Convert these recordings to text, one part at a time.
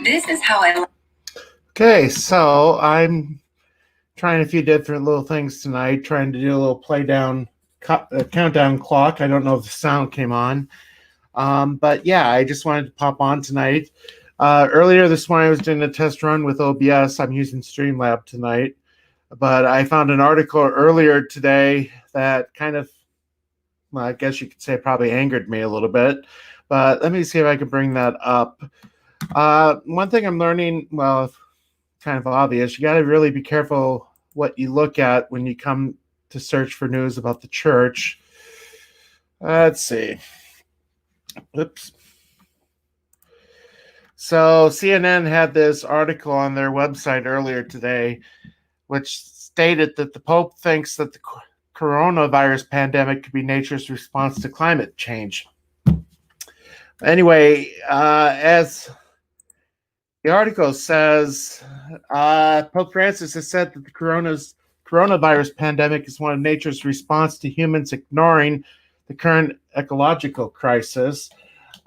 This is how I. Okay, so I'm trying a few different little things tonight, trying to do a little play down countdown clock. I don't know if the sound came on. But yeah, I just wanted to pop on tonight. Earlier this morning, I was doing a test run with OBS. I'm using Streamlab tonight, but I found an article earlier today that kind of, well, I guess you could say probably angered me a little bit. But let me see if I can bring that up. One thing I'm learning, well, kind of obvious. You got to really be careful what you look at when you come to search for news about the church. Let's see. Oops. So CNN had this article on their website earlier today, which stated that the Pope thinks that the coronavirus pandemic could be nature's response to climate change. Anyway, as the article says, Pope Francis has said that the coronavirus pandemic is one of nature's response to humans ignoring the current ecological crisis.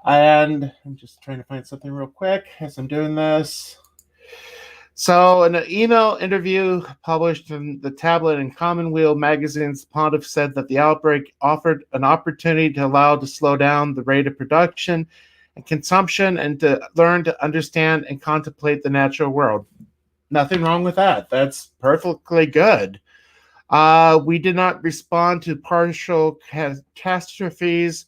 And I'm just trying to find something real quick as I'm doing this. So, in an email interview published in the Tablet and Commonweal magazines, the Pontiff said that the outbreak offered an opportunity to allow to slow down the rate of production and consumption and to learn to understand and contemplate the natural world. Nothing wrong with that. That's perfectly good. We did not respond to partial catastrophes.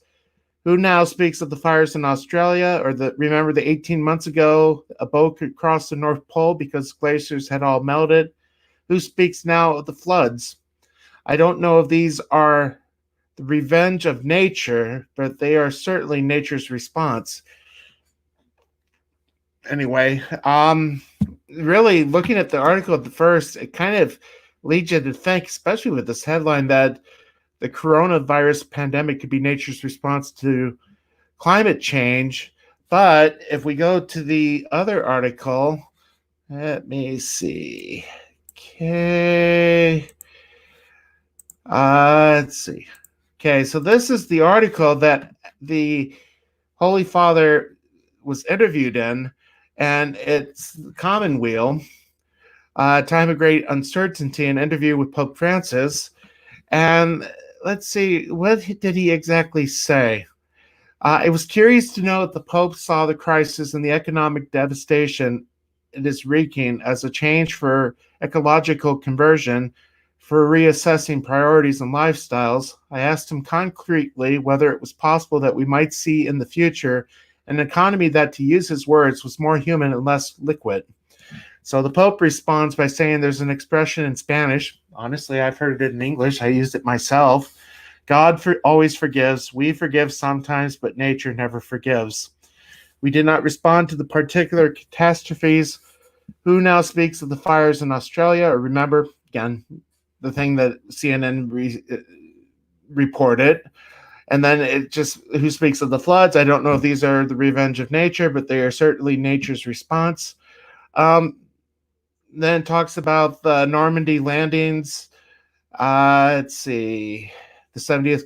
Who now speaks of the fires in Australia, or remember the 18 months ago a boat could cross the North Pole because glaciers had all melted? Who speaks now of the floods? I don't know if these are the revenge of nature, but they are certainly nature's response. Anyway, really looking at the article at the first, it kind of leads you to think, especially with this headline, that the coronavirus pandemic could be nature's response to climate change. But if we go to the other article, let me see. Okay. Let's see. Okay, so this is the article that the Holy Father was interviewed in, and it's the Commonweal, Time of Great Uncertainty, an interview with Pope Francis. And let's see, what did he exactly say? It was curious to know that the Pope saw the crisis and the economic devastation it is wreaking as a change for ecological conversion, for reassessing priorities and lifestyles. I asked him concretely whether it was possible that we might see in the future an economy that, to use his words, was more human and less liquid. So the Pope responds by saying there's an expression in Spanish. Honestly, I've heard it in English. I used it myself. God always forgives. We forgive sometimes, but nature never forgives. We did not respond to the particular catastrophes. Who now speaks of the fires in Australia? Or remember, again, the thing that CNN reported. And then it just, who speaks of the floods? I don't know if these are the revenge of nature, but they are certainly nature's response. Then it talks about the Normandy landings. Let's see, the 70th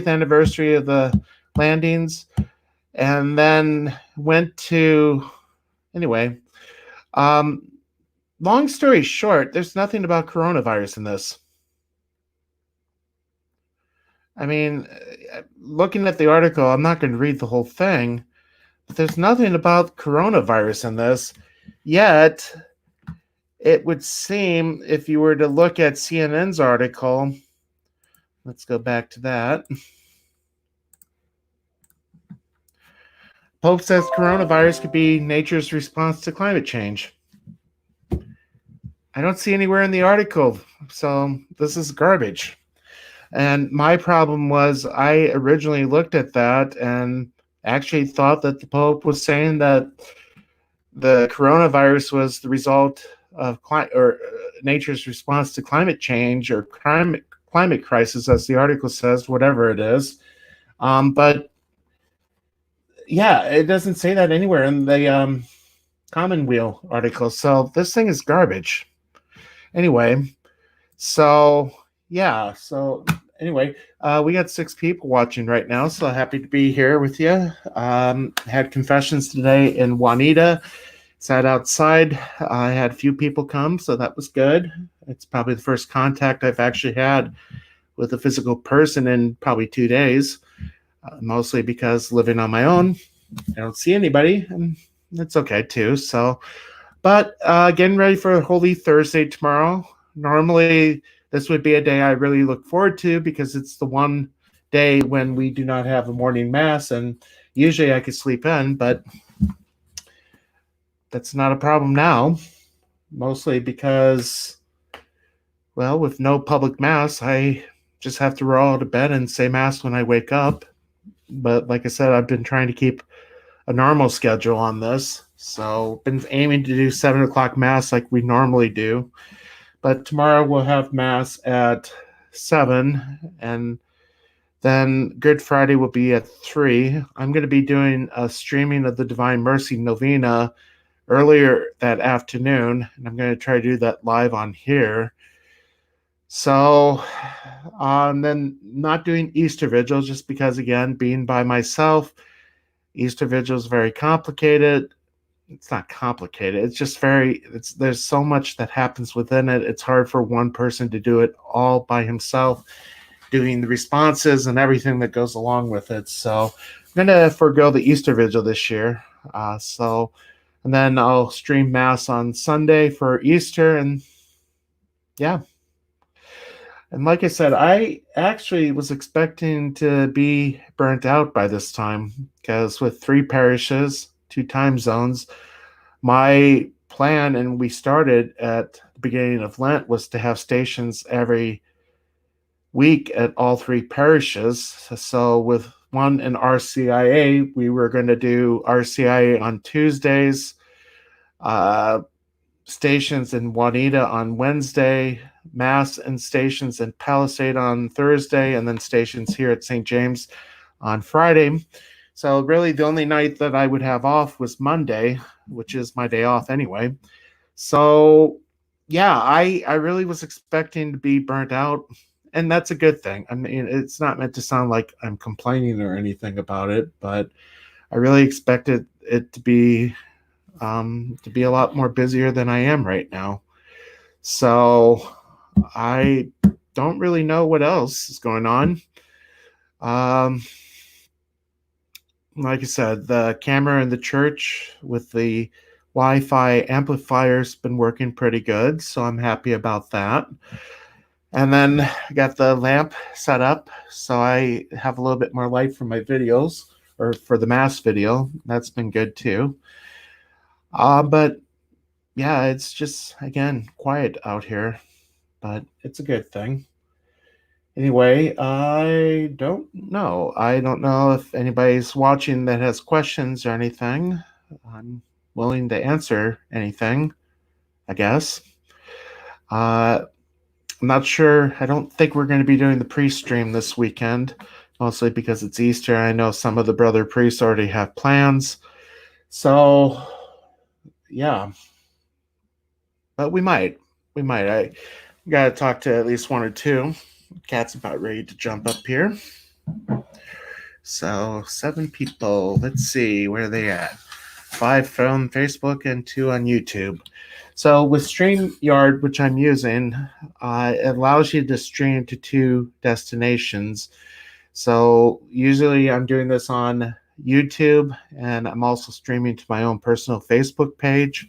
anniversary of the landings, and then went to, anyway. Long story short, there's nothing about coronavirus in this. I mean, looking at the article, I'm not going to read the whole thing, but there's nothing about coronavirus in this. Yet, it would seem, if you were to look at CNN's article, let's go back to that. Pope says coronavirus could be nature's response to climate change. I don't see anywhere in the article, so this is garbage. And my problem was I originally looked at that and actually thought that the Pope was saying that the coronavirus was the result of nature's response to climate change or climate crisis, as the article says, whatever it is. But yeah, it doesn't say that anywhere in the Commonweal article. So this thing is garbage. Anyway, so yeah, so anyway, we got 6 people watching right now, so happy to be here with you. Had confessions today in Juanita. Sat outside. I had a few people come, so that was good. It's probably the first contact I've actually had with a physical person in probably 2 days, mostly because living on my own, I don't see anybody, and it's okay too. So, but getting ready for Holy Thursday tomorrow. Normally, this would be a day I really look forward to because it's the one day when we do not have a morning mass, and usually I could sleep in, but that's not a problem now, mostly because, well, with no public mass, I just have to roll out of bed and say mass when I wake up. But like I said, I've been trying to keep a normal schedule on this. So been aiming to do 7 o'clock mass like we normally do. But tomorrow we'll have mass at 7, and then Good Friday will be at 3. I'm going to be doing a streaming of the Divine Mercy Novena earlier that afternoon, and I'm going to try to do that live on here. So, then not doing Easter Vigil just because, again, being by myself, Easter Vigil is very complicated. It's not complicated. It's just there's so much that happens within it. It's hard for one person to do it all by himself, doing the responses and everything that goes along with it. So I'm going to forego the Easter Vigil this year. And then I'll stream Mass on Sunday for Easter. And yeah. And like I said, I actually was expecting to be burnt out by this time because with 3 parishes, 2 time zones, my plan, and we started at the beginning of Lent, was to have stations every week at all 3 parishes. So with one in RCIA, we were going to do RCIA on Tuesdays, stations in Juanita on Wednesday, Mass and stations in Palisade on Thursday, and then stations here at St. James on Friday. So really the only night that I would have off was Monday, which is my day off anyway. So yeah, I really was expecting to be burnt out, and that's a good thing. I mean, it's not meant to sound like I'm complaining or anything about it, but I really expected it to be a lot more busier than I am right now. So I don't really know what else is going on. Um, like I said, the camera in the church with the Wi-Fi amplifier's been working pretty good, so I'm happy about that. And then I got the lamp set up, so I have a little bit more light for my videos, or for the mass video. That's been good too. But yeah, it's just, again, quiet out here, but it's a good thing. Anyway, I don't know. I don't know if anybody's watching that has questions or anything. I'm willing to answer anything, I guess. I'm not sure. I don't think we're going to be doing the pre-stream this weekend, mostly because it's Easter. I know some of the brother priests already have plans. So, yeah. But we might. We might. I got to talk to at least 1 or 2. Cat's about ready to jump up here. So 7 people. Let's see, where are they at? 5 from Facebook and 2 on YouTube. So with StreamYard, which I'm using, it allows you to stream to 2 destinations. So usually I'm doing this on YouTube, and I'm also streaming to my own personal Facebook page.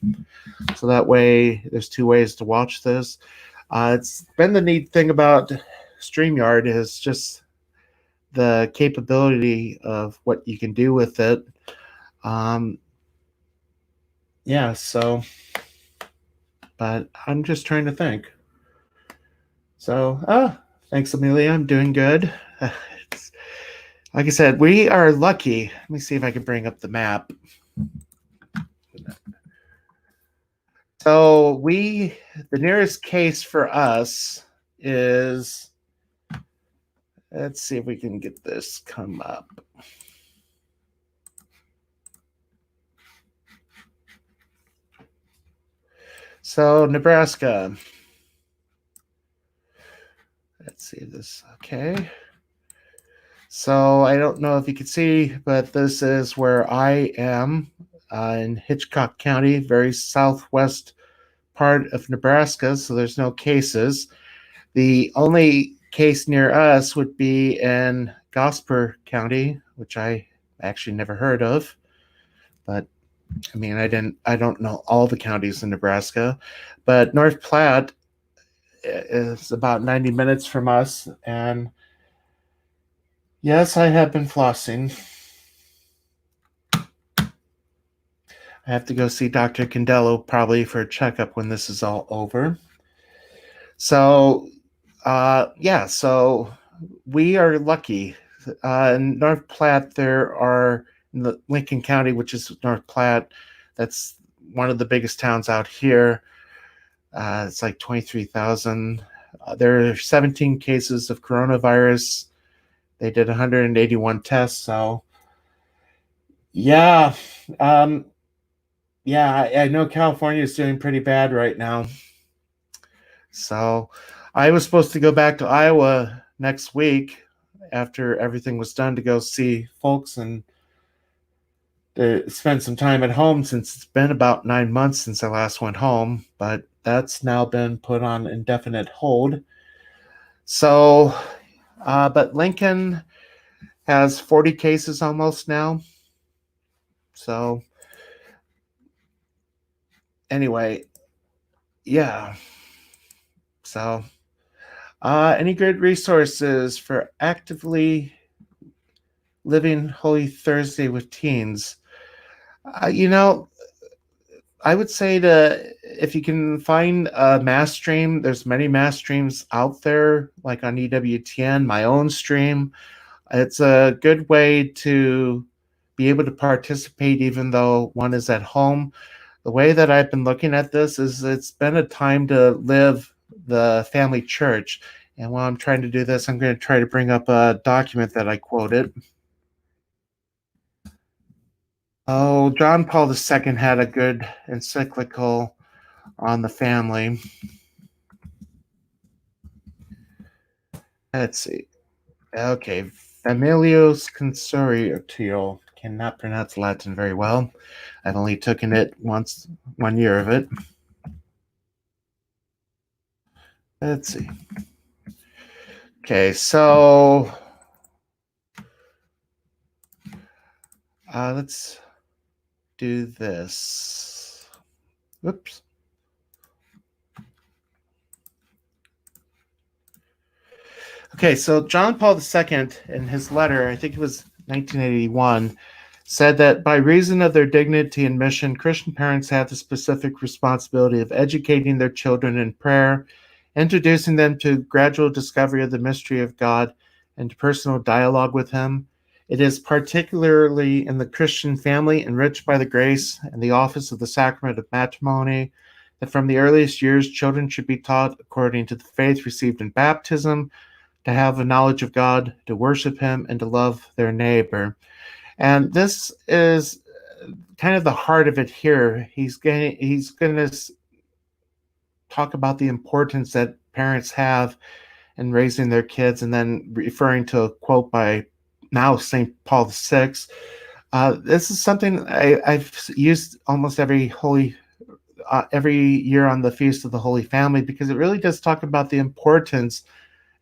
So that way there's 2 ways to watch this. It's been the neat thing about StreamYard is just the capability of what you can do with it. Yeah, so, but I'm just trying to think. So, thanks, Amelia. I'm doing good. Like I said, we are lucky. Let me see if I can bring up the map. So the nearest case for us is, let's see if we can get this come up. So Nebraska. Let's see this. Okay. So I don't know if you can see, but this is where I am in Hitchcock County, very southwest part of Nebraska. So there's no cases. The only case near us would be in Gosper County, which I actually never heard of. But I mean, I don't know all the counties in Nebraska, but North Platte is about 90 minutes from us. And yes, I have been flossing. I have to go see Dr. Candello probably for a checkup when this is all over. So, so we are lucky. In North Platte, there are in the Lincoln County, which is North Platte. That's one of the biggest towns out here. It's like 23,000. There are 17 cases of coronavirus. They did 181 tests. So, yeah, I know California is doing pretty bad right now. So, I was supposed to go back to Iowa next week after everything was done to go see folks and to spend some time at home since it's been about 9 months since I last went home, but that's now been put on indefinite hold. So, but Lincoln has 40 cases almost now. So, anyway, yeah. So, any good resources for actively living Holy Thursday with teens? I would say if you can find a mass stream, there's many mass streams out there, like on EWTN, my own stream. It's a good way to be able to participate even though one is at home. The way that I've been looking at this is it's been a time to live the family church. And while I'm trying to do this, I'm going to try to bring up a document that I quoted. Oh, John Paul II had a good encyclical on the family. Let's see. Okay, Familios Consortio. Cannot pronounce Latin very well. I've only taken it once, 1 year of it. Let's see. Okay, so let's do this. Whoops. Okay, so John Paul II, in his letter, I think it was 1981, said that by reason of their dignity and mission, Christian parents have the specific responsibility of educating their children in prayer, introducing them to gradual discovery of the mystery of God and to personal dialogue with Him. It is particularly in the Christian family enriched by the grace and the office of the sacrament of matrimony that from the earliest years children should be taught according to the faith received in baptism, to have a knowledge of God, to worship Him, and to love their neighbor. And this is kind of the heart of it here. He's going to talk about the importance that parents have in raising their kids, and then referring to a quote by now St. Paul VI. This is something I've used almost every year on the Feast of the Holy Family, because it really does talk about the importance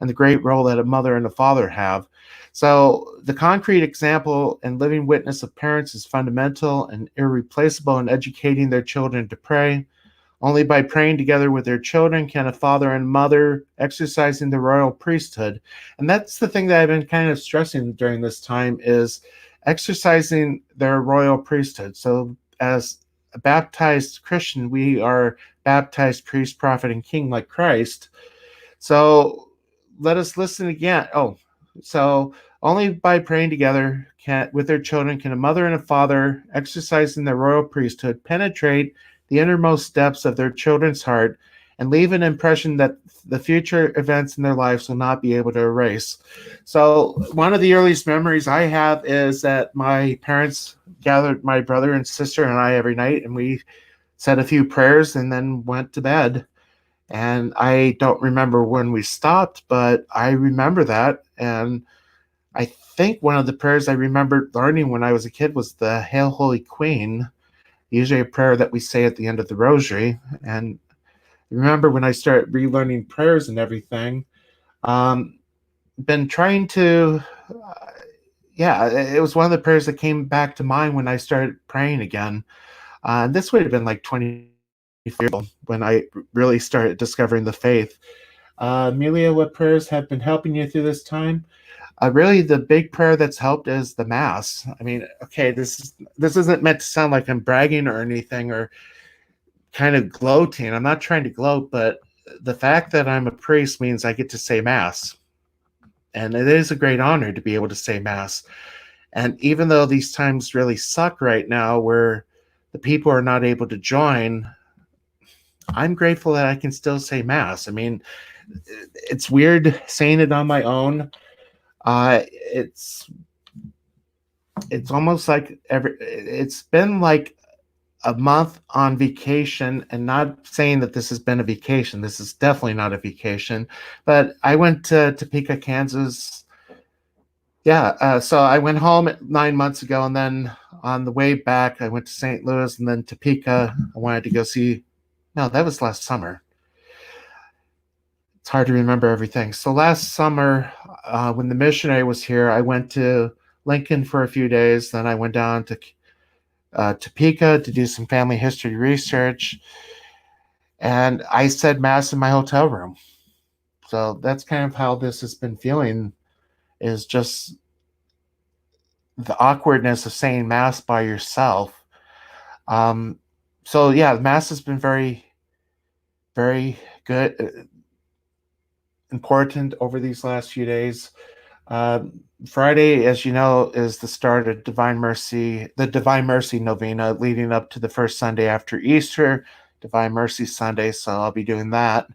and the great role that a mother and a father have. So the concrete example and living witness of parents is fundamental and irreplaceable in educating their children to pray. Only by praying together with their children can a father and mother exercising the royal priesthood. And that's the thing that I've been kind of stressing during this time, is exercising their royal priesthood. So as a baptized Christian, we are baptized priest, prophet, and king like Christ. So let us listen again. So only by praying together with their children can a mother and a father exercising their royal priesthood penetrate the innermost depths of their children's heart and leave an impression that the future events in their lives will not be able to erase. So one of the earliest memories I have is that my parents gathered my brother and sister and I every night, and we said a few prayers and then went to bed. And I don't remember when we stopped, but I remember that. And I think one of the prayers I remembered learning when I was a kid was the Hail Holy Queen, usually a prayer that we say at the end of the rosary. And remember when I started relearning prayers and everything, um, been trying to, yeah, it was one of the prayers that came back to mind when I started praying again. This would have been like 20 years old when I really started discovering the faith. Amelia, what prayers have been helping you through this time? Really, the big prayer that's helped is the Mass. I mean, okay, this isn't meant to sound like I'm bragging or anything or kind of gloating. I'm not trying to gloat, but the fact that I'm a priest means I get to say Mass, and it is a great honor to be able to say Mass. And even though these times really suck right now, where the people are not able to join, I'm grateful that I can still say Mass. I mean, it's weird saying it on my own. It's almost like it's been like a month on vacation, and not saying that this has been a vacation. This is definitely not a vacation, but I went to Topeka, Kansas. Yeah, so I went home 9 months ago, and then on the way back, I went to St. Louis and then Topeka. I wanted to go see. No, that was last summer. It's hard to remember everything. So last summer, when the missionary was here, I went to Lincoln for a few days. Then I went down to Topeka to do some family history research, and I said mass in my hotel room. So that's kind of how this has been feeling, is just the awkwardness of saying mass by yourself. Um, so yeah, mass has been very, very good, important over these last few days. Uh, Friday, as you know, is the start of the Divine Mercy Novena leading up to the first Sunday after Easter, Divine Mercy Sunday. So I'll be doing that.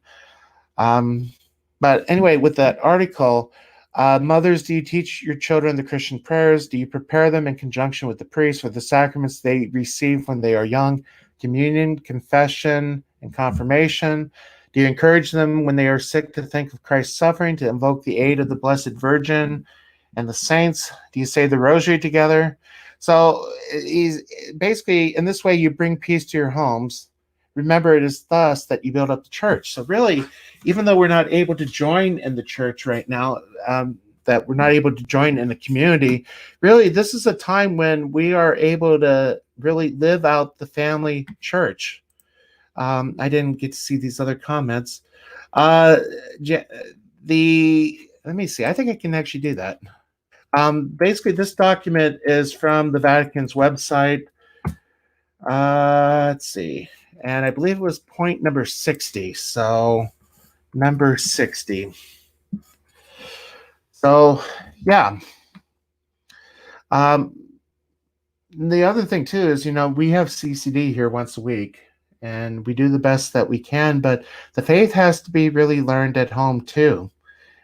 Um, but anyway, with that article, mothers, do you teach your children the Christian prayers? Do you prepare them in conjunction with the priest for the sacraments they receive when they are young? Communion, confession, and confirmation. Do you encourage them when they are sick to think of Christ's suffering, to invoke the aid of the Blessed Virgin and the saints? Do you say the rosary together? So he's basically, in this way, you bring peace to your homes. Remember, it is thus that you build up the church. So really, even though we're not able to join in the church right now, that we're not able to join in the community, really, this is a time when we are able to really live out the family church. I didn't get to see these other comments. Uh, let me see. I think I can actually do that. Basically, this document is from the Vatican's website. Let's see. And I believe it was point number 60. So, number 60. So, yeah. Um, the other thing, too, is, we have CCD here once a week, and we do the best that we can, but the faith has to be really learned at home, too.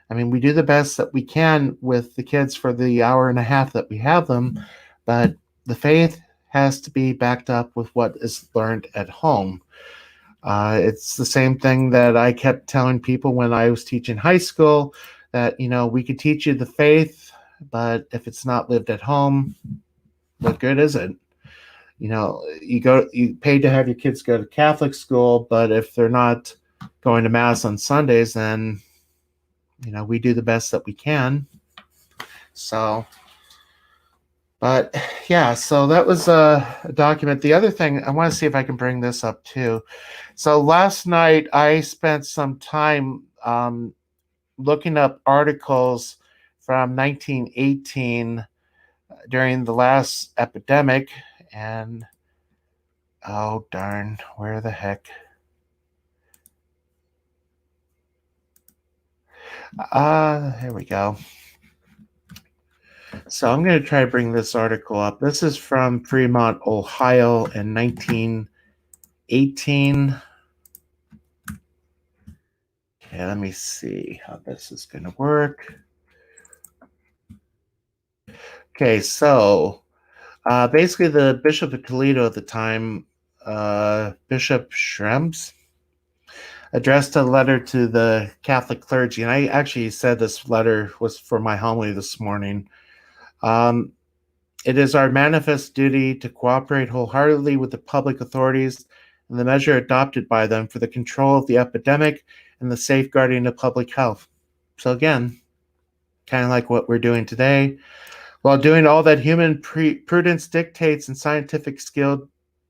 I mean, we do the best that we can with the kids for the hour and a half that we have them, but the faith has to be backed up with what is learned at home. It's the same thing that I kept telling people when I was teaching high school, that, we could teach you the faith, but if it's not lived at home, what good is it? You pay to have your kids go to Catholic school, but if they're not going to mass on Sundays, then we do the best that we can. So, but yeah, so that was a document. The other thing, I want to see if I can bring this up too. So last night I spent some time looking up articles from 1918 during the last epidemic, and oh darn, where the heck? Here we go. So I'm going to try to bring this article up. This is from Fremont, Ohio in 1918. Okay, let me see how this is going to work. Okay, so basically the Bishop of Toledo at the time, Bishop Schrems, addressed a letter to the Catholic clergy. And I actually said this letter was for my homily this morning. Um, it is our manifest duty to cooperate wholeheartedly with the public authorities in the measure adopted by them for the control of the epidemic and the safeguarding of public health. So, again, kind of like what we're doing today, while doing all that human prudence dictates and scientific skill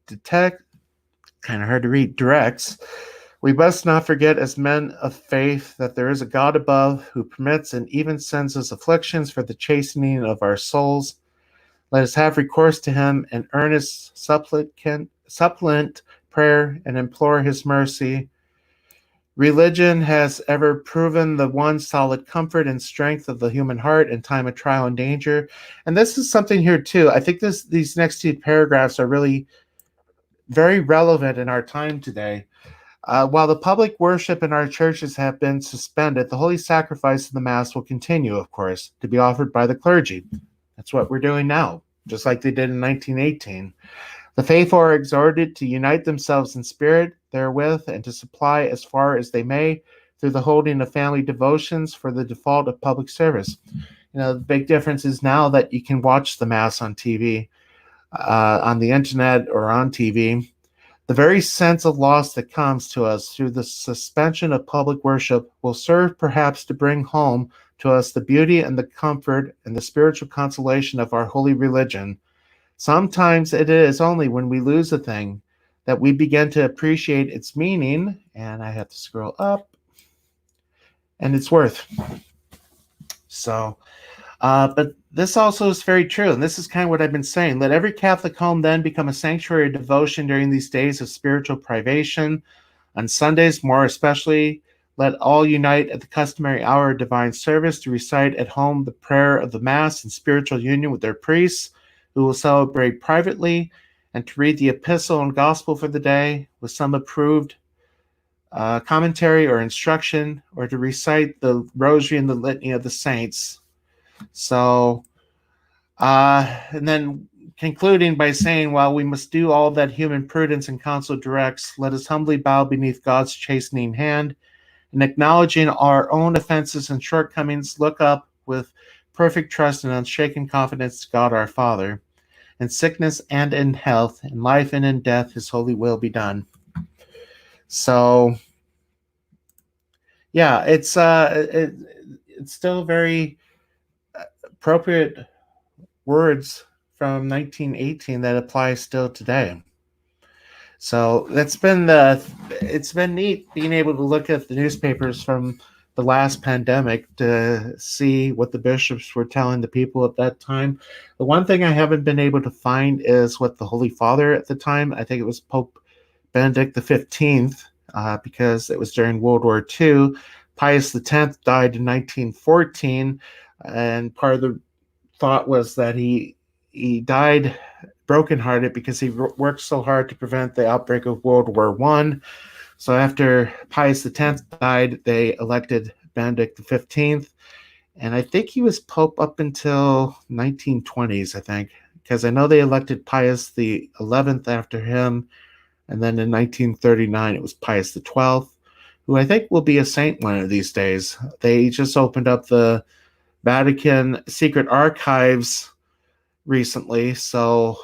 detect, kind of hard to read, directs, we must not forget as men of faith that there is a God above who permits and even sends us afflictions for the chastening of our souls. Let us have recourse to him in earnest suppliant prayer and implore his mercy. Religion has ever proven the one solid comfort and strength of the human heart in time of trial and danger. And this is something here too. I think these next two paragraphs are really very relevant in our time today. While the public worship in our churches have been suspended, the holy sacrifice of the Mass will continue, of course, to be offered by the clergy. That's what we're doing now, just like they did in 1918. The faithful are exhorted to unite themselves in spirit therewith and to supply as far as they may through the holding of family devotions for the default of public service. The big difference is now that you can watch the Mass on TV, on the internet, or on TV. The very sense of loss that comes to us through the suspension of public worship will serve perhaps to bring home to us the beauty and the comfort and the spiritual consolation of our holy religion. Sometimes it is only when we lose a thing that we begin to appreciate its meaning, and I have to scroll up, and its worth. So, but this also is very true, and this is kind of what I've been saying. Let every Catholic home then become a sanctuary of devotion during these days of spiritual privation. On Sundays, more especially, let all unite at the customary hour of divine service to recite at home the prayer of the Mass in spiritual union with their priests, who will celebrate privately, and to read the epistle and gospel for the day with some approved commentary or instruction, or to recite the rosary and the litany of the saints. So, and then concluding by saying, while we must do all that human prudence and counsel directs, let us humbly bow beneath God's chastening hand, and acknowledging our own offenses and shortcomings, look up with perfect trust and unshaken confidence to God our Father. In sickness and in health, in life and in death, his holy will be done. So, yeah, it's still very appropriate words from 1918 that apply still today. So it's been neat being able to look at the newspapers from the last pandemic to see what the bishops were telling the people at that time. The one thing I haven't been able to find is what the Holy Father at the time, I think it was Pope Benedict XV, because it was during World War II. Pius X died in 1914, and part of the thought was that he died brokenhearted because he worked so hard to prevent the outbreak of World War I. So after Pius X died, they elected Benedict XV, and I think he was Pope up until 1920s, I think, because I know they elected Pius XI after him, and then in 1939 it was Pius XII, who I think will be a saint one of these days. They just opened up the Vatican secret archives recently, so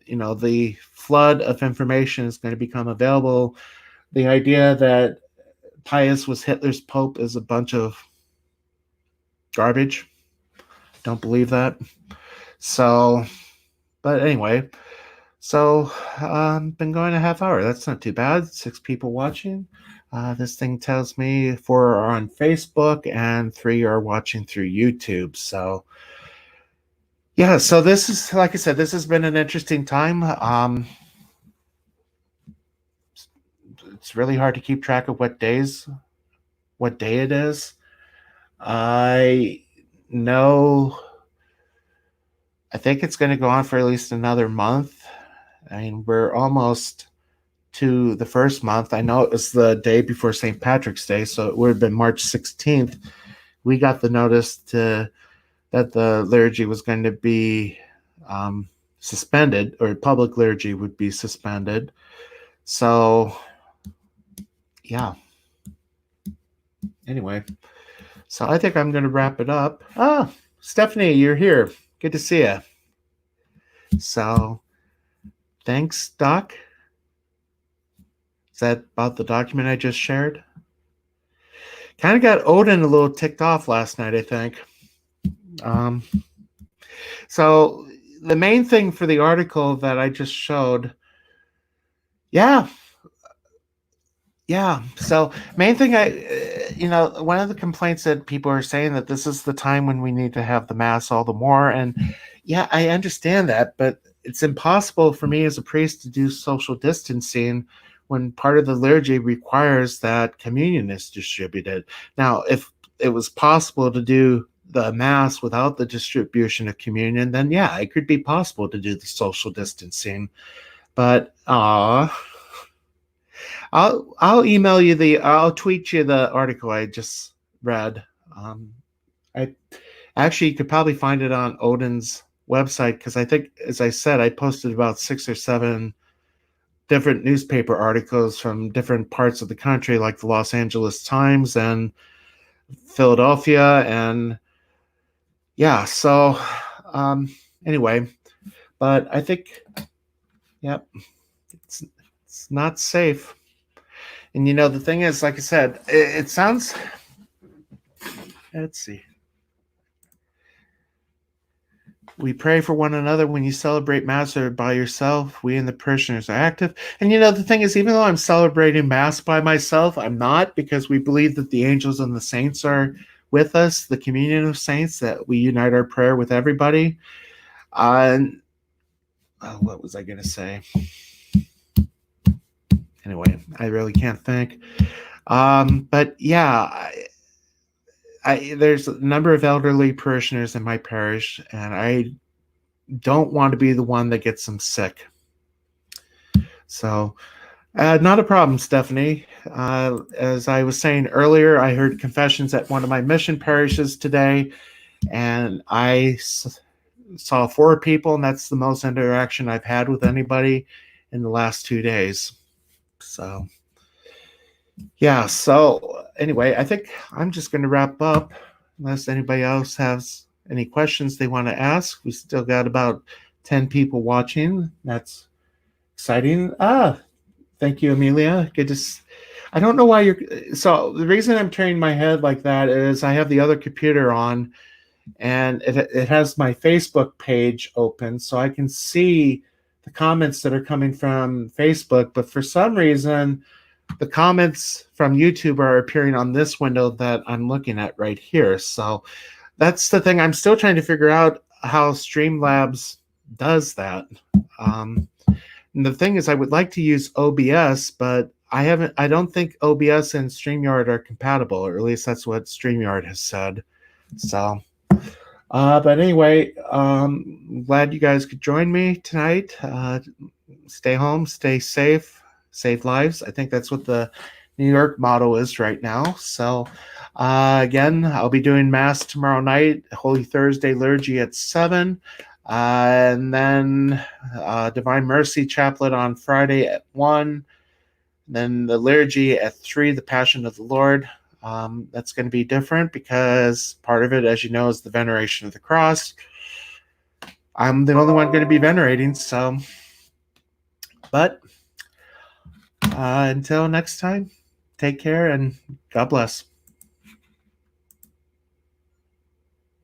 the flood of information is going to become available. The idea that Pius was Hitler's pope is a bunch of garbage. Don't believe that. So, but anyway, so been going a half hour. That's not too bad. 6 people watching. This thing tells me 4 are on Facebook and 3 are watching through YouTube. So, yeah, so this is, like I said, this has been an interesting time. It's really hard to keep track of what day it is. I know, I think it's going to go on for at least another month. I mean, we're almost to the first month. I know it was the day before St. Patrick's Day, so it would have been March 16th. We got the notice that the liturgy was going to be suspended, or public liturgy would be suspended. So, yeah. anyway, so I think I'm going to wrap it up. Ah, Stephanie, you're here. Good to see you. So thanks, Doc. Is that about the document I just shared? Kind of got Odin a little ticked off last night, I think. Um, so the main thing for the article that I just showed, yeah, yeah. So main thing, one of the complaints that people are saying that this is the time when we need to have the mass all the more, and yeah, I understand that, but it's impossible for me as a priest to do social distancing when part of the liturgy requires that communion is distributed. Now, if it was possible to do the mass without the distribution of communion, then yeah, it could be possible to do the social distancing. But I'll tweet you the article I just read. I actually, you could probably find it on Odin's website because I think, as I said, I posted about 6 or 7 different newspaper articles from different parts of the country, like the Los Angeles Times and Philadelphia, and yeah. So anyway, but I think, yep, it's not safe. And the thing is, like I said, it sounds. Let's see. We pray for one another when you celebrate Mass or by yourself. We and the parishioners are active. And the thing is, even though I'm celebrating Mass by myself, I'm not, because we believe that the angels and the saints are with us, the communion of saints, that we unite our prayer with everybody. What was I going to say? Anyway, I really can't think. But yeah, there's a number of elderly parishioners in my parish, and I don't want to be the one that gets them sick. So, not a problem, Stephanie. As I was saying earlier, I heard confessions at one of my mission parishes today, and I saw 4 people, and that's the most interaction I've had with anybody in the last 2 days. So, yeah. So, anyway, I think I'm just going to wrap up unless anybody else has any questions they want to ask. We still got about 10 people watching. That's exciting. Thank you, Amelia. Good to. I don't know why you're. So the reason I'm turning my head like that is I have the other computer on, and it has my Facebook page open, so I can see the comments that are coming from Facebook. But for some reason, the comments from YouTube are appearing on this window that I'm looking at right here. So that's the thing. I'm still trying to figure out how Streamlabs does that. And the thing is, I would like to use OBS, but I don't think OBS and StreamYard are compatible, or at least that's what StreamYard has said. So, but anyway, glad you guys could join me tonight. Stay home, stay safe, save lives. I think that's what the New York motto is right now. So, again, I'll be doing Mass tomorrow night, Holy Thursday liturgy at 7. And then Divine Mercy Chaplet on Friday at 1. Then the liturgy at 3, the Passion of the Lord. That's going to be different because part of it, as you know, is the veneration of the cross. I'm the only one going to be venerating, so. But until next time, take care and God bless.